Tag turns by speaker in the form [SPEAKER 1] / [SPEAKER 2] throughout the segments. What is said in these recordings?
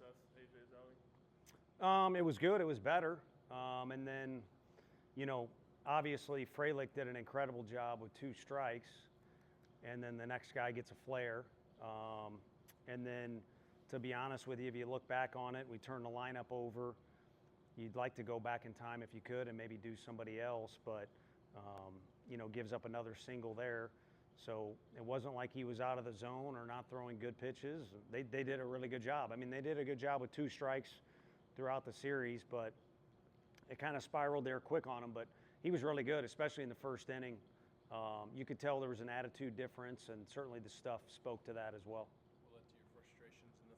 [SPEAKER 1] assess AJ's outing?
[SPEAKER 2] It was good. It was better. And then, obviously Freilich did an incredible job with 2 strikes, and then the next guy gets a flare. And then, to be honest with you, if you look back on it, we turned the lineup over. You'd like to go back in time if you could and maybe do somebody else, but, gives up another single there. So it wasn't like he was out of the zone or not throwing good pitches. They did a really good job. I mean, they did a good job with 2 strikes throughout the series, but it kind of spiraled there quick on him. But he was really good, especially in the first inning. You could tell there was an attitude difference, and certainly the stuff spoke to that as well.
[SPEAKER 1] What led to your frustrations in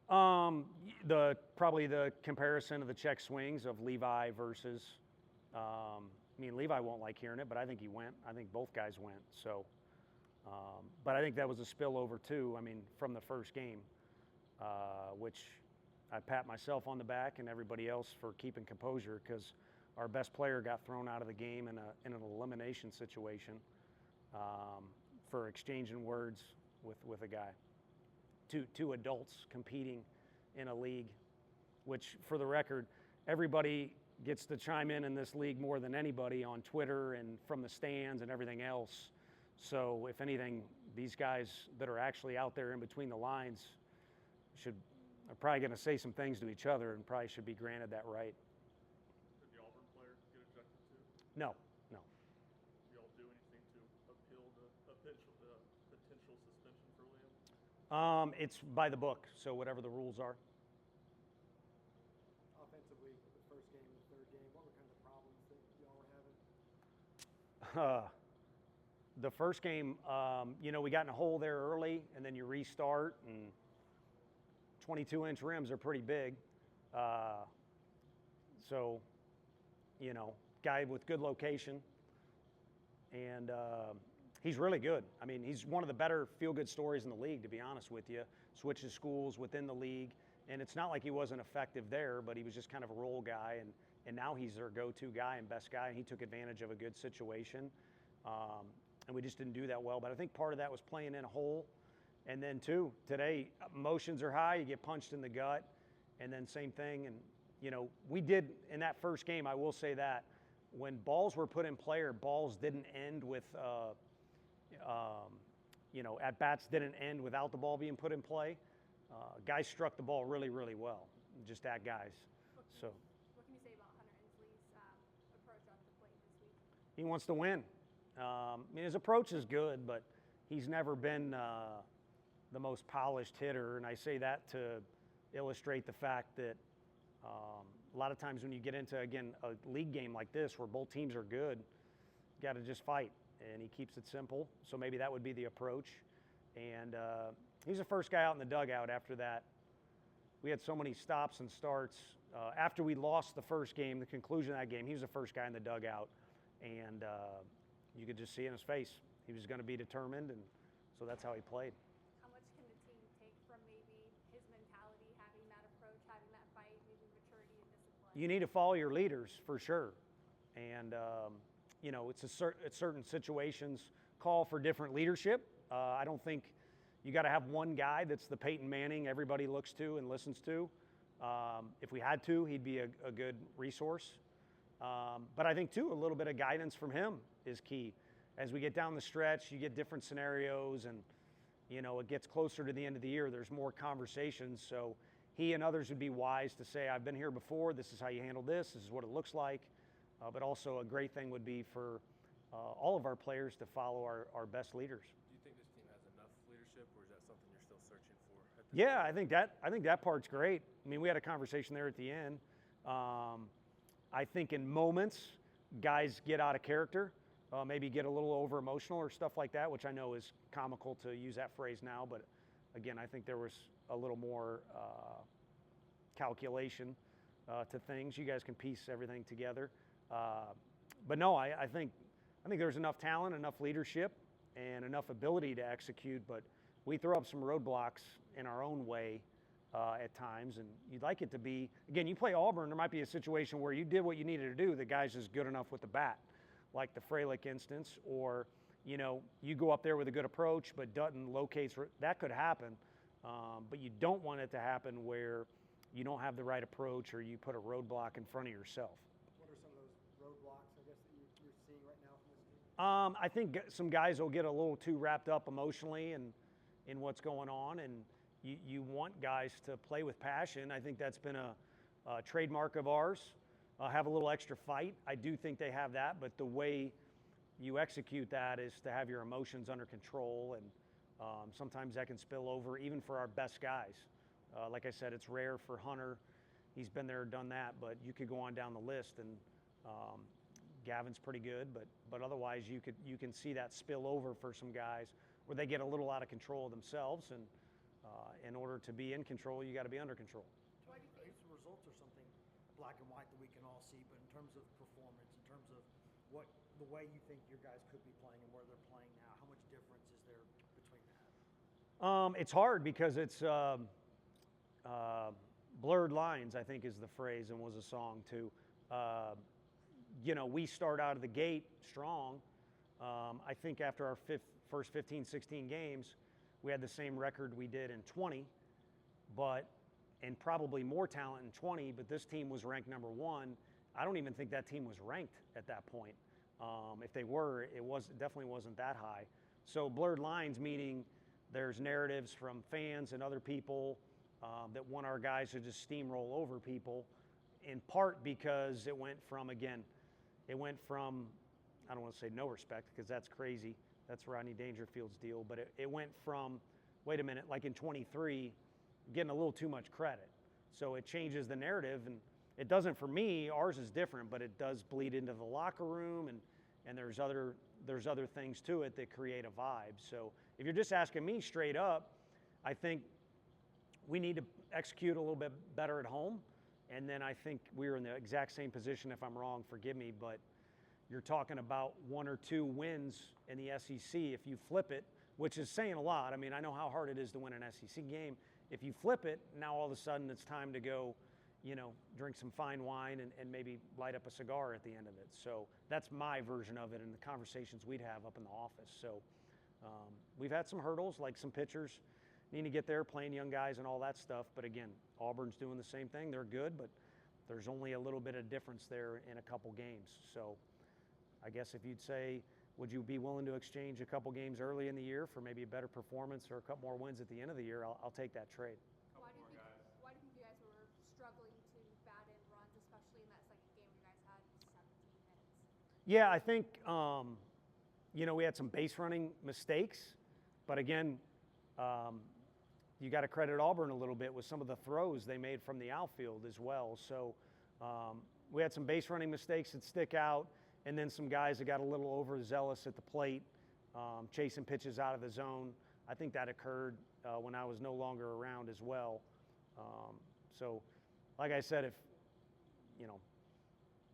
[SPEAKER 1] the 5th?
[SPEAKER 2] Probably the comparison of the check swings of Levi versus Levi won't like hearing it, but I think he went. I think both guys went. So, but I think that was a spillover too. From the first game, which I pat myself on the back and everybody else for keeping composure, because our best player got thrown out of the game in an elimination situation for exchanging words with a guy. Two adults competing in a league, which, for the record, everybody gets to chime in this league more than anybody on Twitter and from the stands and everything else. So if anything, these guys that are actually out there in between the lines are probably going to say some things to each other and probably should be granted that right.
[SPEAKER 1] Did the Auburn player get ejected too?
[SPEAKER 2] No.
[SPEAKER 1] Did y'all do anything to appeal the potential suspension for Liam?
[SPEAKER 2] It's by the book, so whatever the rules are.
[SPEAKER 3] Offensively, the first game and the third game, what were kind of the problems that y'all were having?
[SPEAKER 2] The first game, we got in a hole there early, and then you restart, and 22-inch rims are pretty big. So, guy with good location, and he's really good. He's one of the better feel-good stories in the league, to be honest with you. Switches schools within the league, and it's not like he wasn't effective there, but he was just kind of a role guy, and now he's their go-to guy and best guy, and he took advantage of a good situation. And we just didn't do that well. But I think part of that was playing in a hole. And then, too, today, emotions are high. You get punched in the gut. And then same thing. And, we did in that first game, I will say that, when balls were put in play or balls didn't end with, at-bats didn't end without the ball being put in play, guys struck the ball really, really well. Just at guys.
[SPEAKER 4] What can you say about Hunter Ensley's approach off the plate this week?
[SPEAKER 2] He wants to win. His approach is good, but he's never been the most polished hitter, and I say that to illustrate the fact that a lot of times when you get into, again, a league game like this where both teams are good, you got to just fight, and he keeps it simple. So maybe that would be the approach. And he's the first guy out in the dugout after that. We had so many stops and starts. After we lost the first game, the conclusion of that game, he was the first guy in the dugout, and you could just see in his face he was going to be determined, and so that's how he played.
[SPEAKER 4] How much can the team take from maybe his mentality, having that approach, having that fight, maybe maturity and discipline?
[SPEAKER 2] You need to follow your leaders for sure, and it's certain situations call for different leadership. I don't think you got to have one guy that's the Peyton Manning everybody looks to and listens to. If we had to, he'd be a good resource. But I think, too, a little bit of guidance from him is key. As we get down the stretch, you get different scenarios, and, it gets closer to the end of the year. There's more conversations. So he and others would be wise to say, I've been here before. This is how you handle this. This is what it looks like. But also a great thing would be for all of our players to follow our best leaders.
[SPEAKER 1] Do you think this team has enough leadership, or is that something you're still searching for?
[SPEAKER 2] Yeah, I think that part's great. We had a conversation there at the end. I think in moments, guys get out of character, maybe get a little over emotional or stuff like that, which I know is comical to use that phrase now. But again, I think there was a little more calculation to things. You guys can piece everything together. But no, I think there's enough talent, enough leadership, and enough ability to execute. But we throw up some roadblocks in our own way at times, and you'd like it to be, again, you play Auburn, there might be a situation where you did what you needed to do, the guy's just good enough with the bat, like the Freilich instance, or, you go up there with a good approach, but Dutton locates, that could happen. But you don't want it to happen where you don't have the right approach or you put a roadblock in front of yourself.
[SPEAKER 3] What are some of those roadblocks, I guess, that you're seeing right now from this team?
[SPEAKER 2] I think some guys will get a little too wrapped up emotionally in what's going on, and you want guys to play with passion. I think that's been a trademark of ours. Have a little extra fight. I do think they have that, but the way you execute that is to have your emotions under control, and sometimes that can spill over even for our best guys. Like I said, it's rare for Hunter. He's been there, done that, but you could go on down the list, and Gavin's pretty good, but otherwise you can see that spill over for some guys where they get a little out of control of themselves, and in order to be in control, you got to be under control.
[SPEAKER 3] I guess the results are something black and white that we can all see, but in terms of performance, in terms of what the way you think your guys could be playing and where they're playing now, how much difference is there between that?
[SPEAKER 2] It's hard because it's blurred lines, I think is the phrase, and was a song too. We start out of the gate strong. I think after our first 15, 16 games, we had the same record we did in 20, and probably more talent in 20, but this team was ranked number 1. I don't even think that team was ranked at that point. If they were, it definitely wasn't that high. So blurred lines, meaning there's narratives from fans and other people that want our guys to just steamroll over people, in part because it went from, I don't want to say no respect because that's crazy. That's Rodney Dangerfield's deal. But it went from, wait a minute, like in 23, getting a little too much credit. So it changes the narrative, and it doesn't for me. Ours is different, but it does bleed into the locker room, and there's other things to it that create a vibe. So if you're just asking me straight up, I think we need to execute a little bit better at home. And then I think we're in the exact same position. If I'm wrong, forgive me, but you're talking about 1 or 2 wins in the SEC. If you flip it, which is saying a lot. I mean, I know how hard it is to win an SEC game. If you flip it, now all of a sudden it's time to go, drink some fine wine and maybe light up a cigar at the end of it. So that's my version of it and the conversations we'd have up in the office. So we've had some hurdles, like some pitchers need to get there, playing young guys and all that stuff. But again, Auburn's doing the same thing. They're good, but there's only a little bit of difference there in a couple games. So I guess if you'd say, would you be willing to exchange a couple games early in the year for maybe a better performance or a couple more wins at the end of the year, I'll take that trade.
[SPEAKER 4] Why do you think you guys were struggling to bat in runs, especially in that second game you guys had 17 hits?
[SPEAKER 2] Yeah, I think, we had some base running mistakes. But again, you got to credit Auburn a little bit with some of the throws they made from the outfield as well. So we had some base running mistakes that stick out, and then some guys that got a little overzealous at the plate, chasing pitches out of the zone. I think that occurred when I was no longer around as well. So, like I said,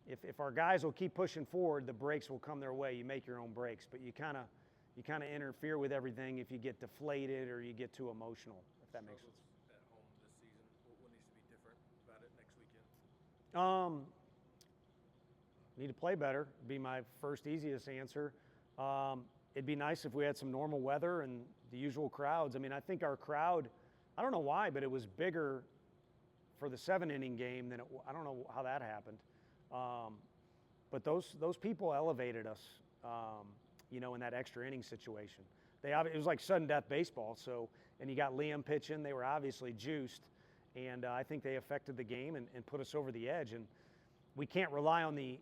[SPEAKER 2] if our guys will keep pushing forward, the breaks will come their way. You make your own breaks, but you kind of interfere with everything if you get deflated or you get too emotional, if that makes sense.
[SPEAKER 5] At home this season, what needs to be different about it next weekend?
[SPEAKER 2] Need to play better, be my first easiest answer. It'd be nice if we had some normal weather and the usual crowds. I mean, I think our crowd, I don't know why, but it was bigger for the 7-inning game than I don't know how that happened. But those people elevated us, in that extra inning situation. It was like sudden death baseball. So, and you got Liam pitching. They were obviously juiced, and I think they affected the game and put us over the edge. And we can't rely on the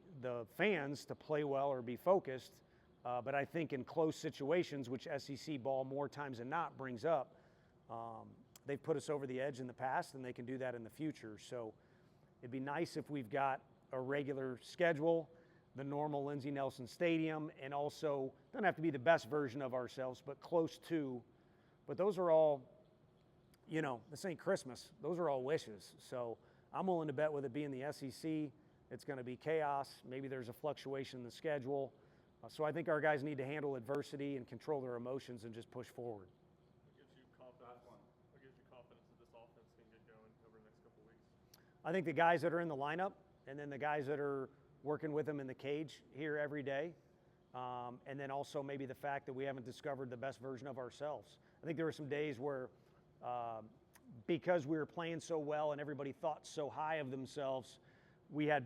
[SPEAKER 2] fans to play well or be focused. But I think in close situations, which SEC ball more times than not brings up, they've put us over the edge in the past, and they can do that in the future. So it'd be nice if we've got a regular schedule, the normal Lindsey Nelson Stadium, and also doesn't have to be the best version of ourselves, but close to. But those are all, this ain't Christmas. Those are all wishes. So I'm willing to bet with it being the SEC, it's going to be chaos. Maybe there's a fluctuation in the schedule. So I think our guys need to handle adversity and control their emotions and just push forward.
[SPEAKER 1] What gives you confidence? What gives you confidence that this offense can get going over the next couple of weeks?
[SPEAKER 2] I think the guys that are in the lineup, and then the guys that are working with them in the cage here every day, and then also maybe the fact that we haven't discovered the best version of ourselves. I think there were some days where because we were playing so well and everybody thought so high of themselves, we had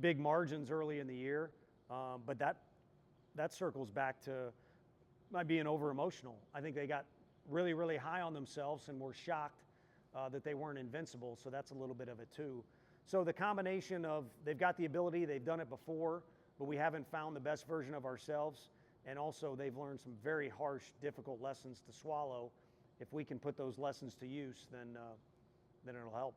[SPEAKER 2] big margins early in the year. But that circles back to my being over emotional. I think they got really, really high on themselves and were shocked that they weren't invincible. So that's a little bit of it too. So the combination of they've got the ability, they've done it before, but we haven't found the best version of ourselves. And also they've learned some very harsh, difficult lessons to swallow. If we can put those lessons to use, then it'll help.